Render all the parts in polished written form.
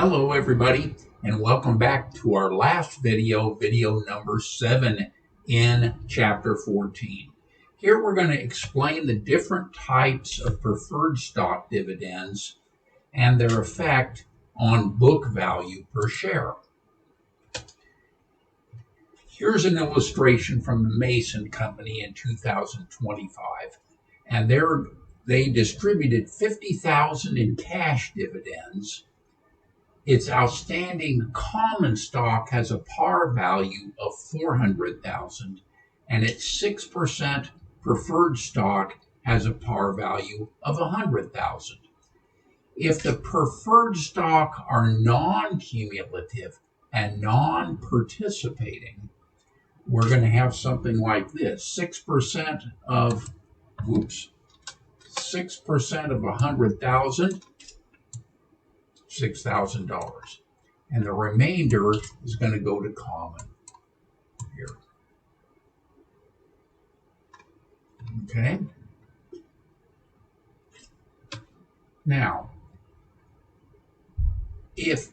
Hello everybody, and welcome back to our last video, video number 7 in chapter 14. Here we're going to explain the different types of preferred stock dividends and their effect on book value per share. Here's an illustration from the Mason Company in 2025, and they distributed $50,000 in cash dividends. Its outstanding common stock has a par value of $400,000, and its 6% preferred stock has a par value of $100,000. If the preferred stock are non-cumulative and non-participating, we're going to have something like this: 6% of $100,000. $6,000, and the remainder is going to go to common here. Okay. Now, if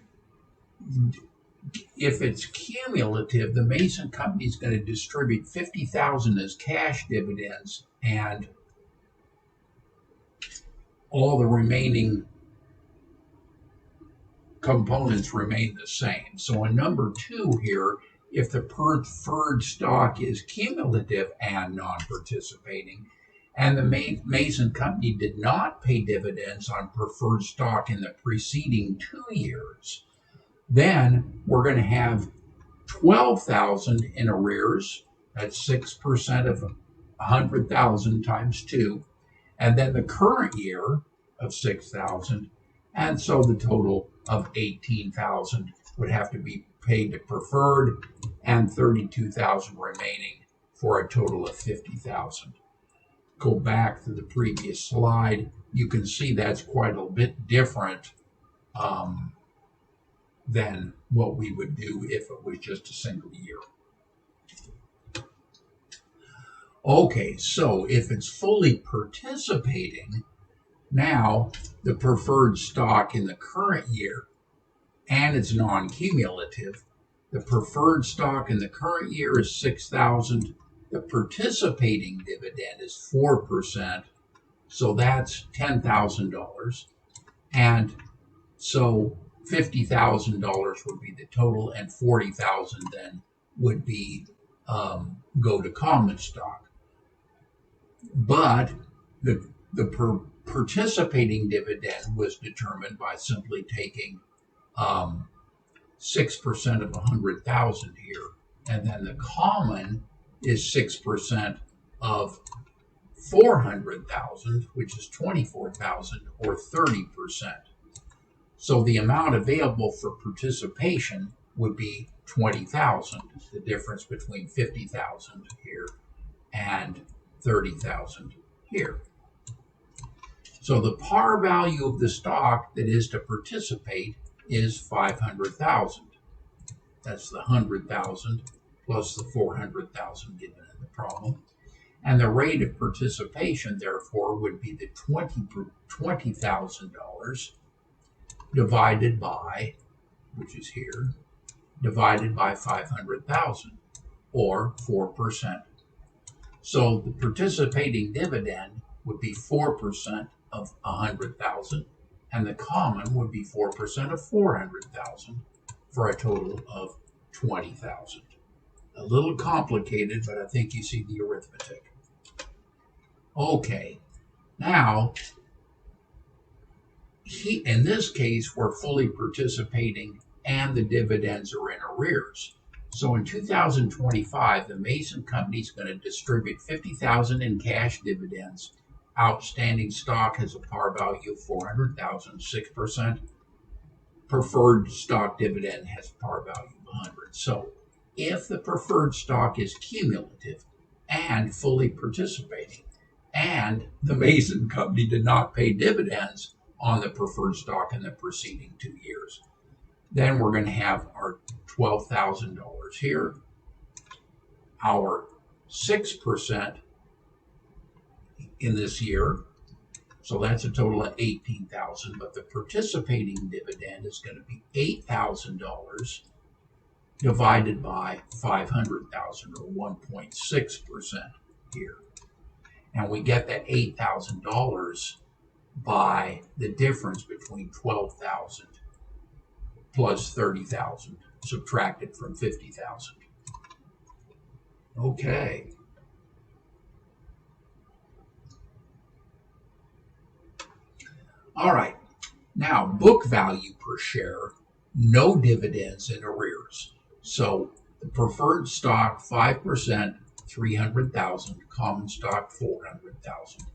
it's cumulative, the Mason Company is going to distribute $50,000 as cash dividends, and all the remaining components remain the same. So in number 2 here, if the preferred stock is cumulative and non-participating, and the Mason Company did not pay dividends on preferred stock in the preceding 2 years, then we're going to have $12,000 in arrears. That's 6% of 100,000 times 2, and then the current year of 6,000, and so the total of 18,000 would have to be paid to preferred, and 32,000 remaining, for a total of 50,000. Go back to the previous slide. You can see that's quite a bit different than what we would do if it was just a single year. Okay, so if it's fully participating, now the preferred stock in the current year, and it's non-cumulative, the preferred stock in the current year is 6,000. The participating dividend is 4%, so that's $10,000, and so $50,000 would be the total, and 40,000 then would be go to common stock. But the participating dividend was determined by simply taking 6% of 100,000 here, and then the common is 6% of 400,000, which is 24,000, or 30%. So the amount available for participation would be 20,000, the difference between 50,000 here and 30,000 here. So the par value of the stock that is to participate is 500,000. That's the 100,000 plus the 400,000 given in the problem. And the rate of participation, therefore, would be the $20,000 divided by, which is here, divided by 500,000, or 4%. So the participating dividend would be 4% of 100,000, and the common would be 4% of 400,000, for a total of 20,000. A little complicated, but I think you see the arithmetic. Okay, now, in this case, we're fully participating and the dividends are in arrears. So in 2025, the Mason Company is going to distribute $50,000 in cash dividends. Outstanding stock has a par value of 400,000, 6%. Preferred stock dividend has a par value of 100. So if the preferred stock is cumulative and fully participating, and the Mason Company did not pay dividends on the preferred stock in the preceding 2 years, then we're going to have our $12,000 here, our 6% in this year, So that's a total of $18,000, but the participating dividend is going to be $8,000 divided by 500,000, or 1.6% here. And we get that $8,000 by the difference between 12,000 plus 30,000 subtracted from 50,000. Okay. All right. Now, book value per share, no dividends in arrears. So the preferred stock 5%, 300,000, common stock 400,000.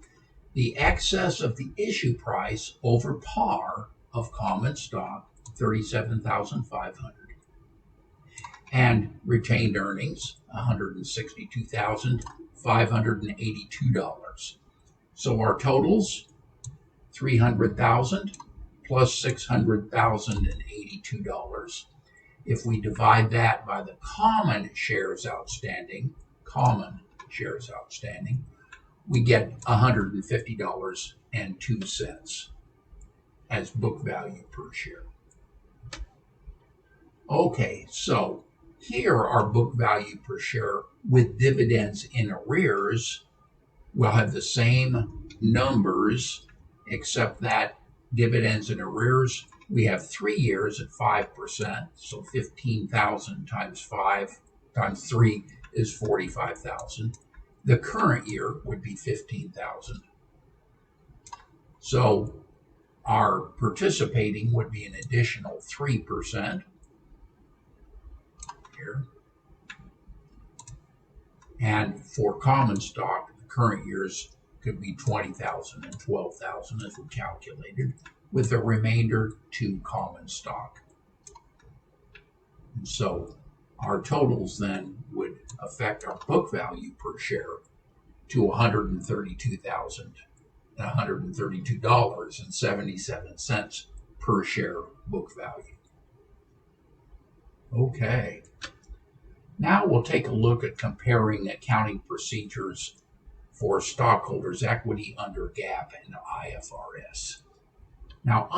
The excess of the issue price over par of common stock 37,500. And retained earnings $162,582. So our totals 300,000 plus $600,082. If we divide that by the common shares outstanding, we get $150.02 as book value per share. Okay, so here our book value per share with dividends in arrears will have the same numbers, except that dividends in arrears, we have 3 years at 5%, so 15,000 times 5 times 3 is 45,000. The current year would be 15,000. So our participating would be an additional 3% here. And for common stock, the current year's could be 20,000 and 12,000 as we calculated, with the remainder to common stock. And so our totals then would affect our book value per share to $132.77 per share book value. Okay. Now we'll take a look at comparing accounting procedures for stockholders' equity under GAAP and IFRS. Now,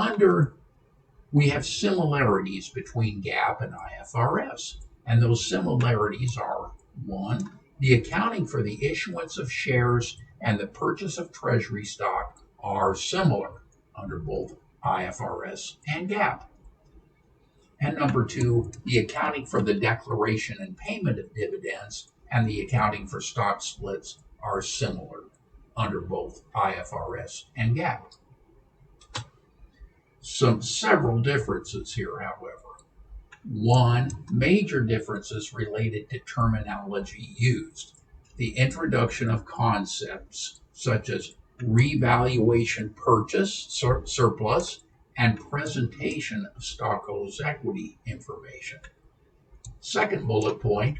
we have similarities between GAAP and IFRS, and those similarities are: 1, the accounting for the issuance of shares and the purchase of treasury stock are similar under both IFRS and GAAP. And number 2, the accounting for the declaration and payment of dividends and the accounting for stock splits are similar under both IFRS and GAAP. Several differences here, however. 1, major differences related to terminology used. The introduction of concepts such as revaluation purchase, surplus, and presentation of stockholders' equity information. Second bullet point,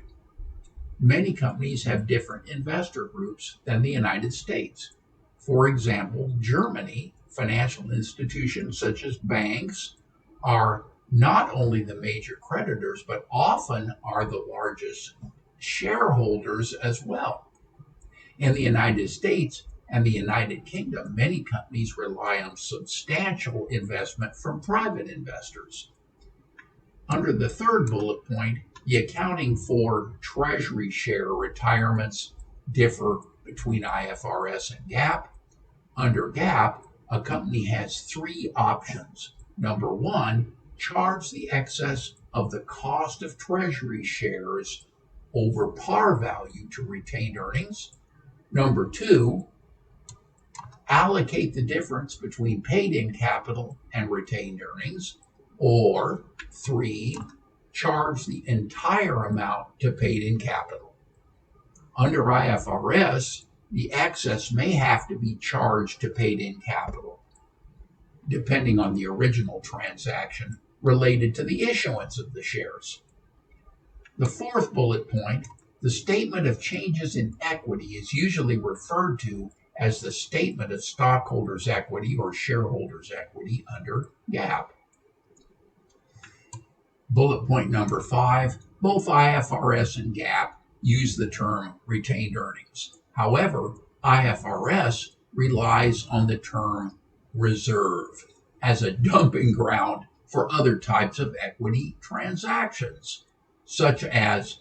many companies have different investor groups than the United States. For example, Germany, financial institutions such as banks are not only the major creditors, but often are the largest shareholders as well. In the United States and the United Kingdom, many companies rely on substantial investment from private investors. Under the third bullet point, the accounting for treasury share retirements differ between IFRS and GAAP. Under GAAP, a company has 3 options. Number 1, charge the excess of the cost of treasury shares over par value to retained earnings. Number 2, allocate the difference between paid-in capital and retained earnings. Or 3, charge the entire amount to paid-in capital. Under IFRS, the excess may have to be charged to paid-in capital, depending on the original transaction related to the issuance of the shares. The fourth bullet point, the statement of changes in equity is usually referred to as the statement of stockholders' equity or shareholders' equity under GAAP. Bullet point number 5, both IFRS and GAAP use the term retained earnings. However, IFRS relies on the term reserve as a dumping ground for other types of equity transactions, such as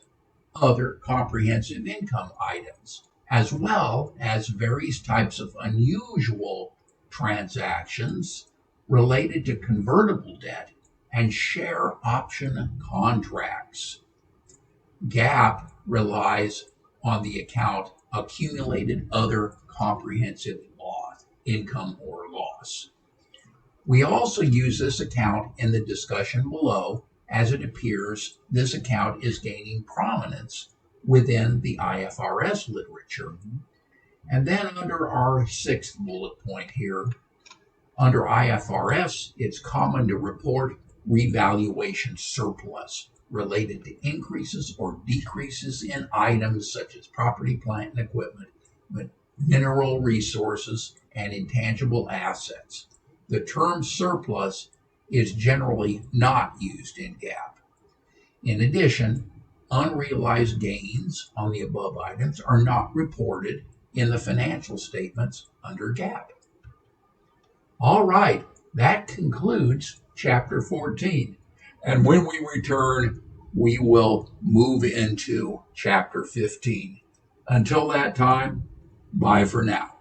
other comprehensive income items, as well as various types of unusual transactions related to convertible debt and share option contracts. GAAP relies on the account accumulated other comprehensive loss, income or loss. We also use this account in the discussion below. As it appears, this account is gaining prominence within the IFRS literature. And then under our sixth bullet point here, under IFRS, it's common to report revaluation surplus related to increases or decreases in items such as property, plant, and equipment, mineral resources, and intangible assets. The term surplus is generally not used in GAAP. In addition, unrealized gains on the above items are not reported in the financial statements under GAAP. All right, that concludes Chapter 14. And when we return, we will move into Chapter 15. Until that time, bye for now.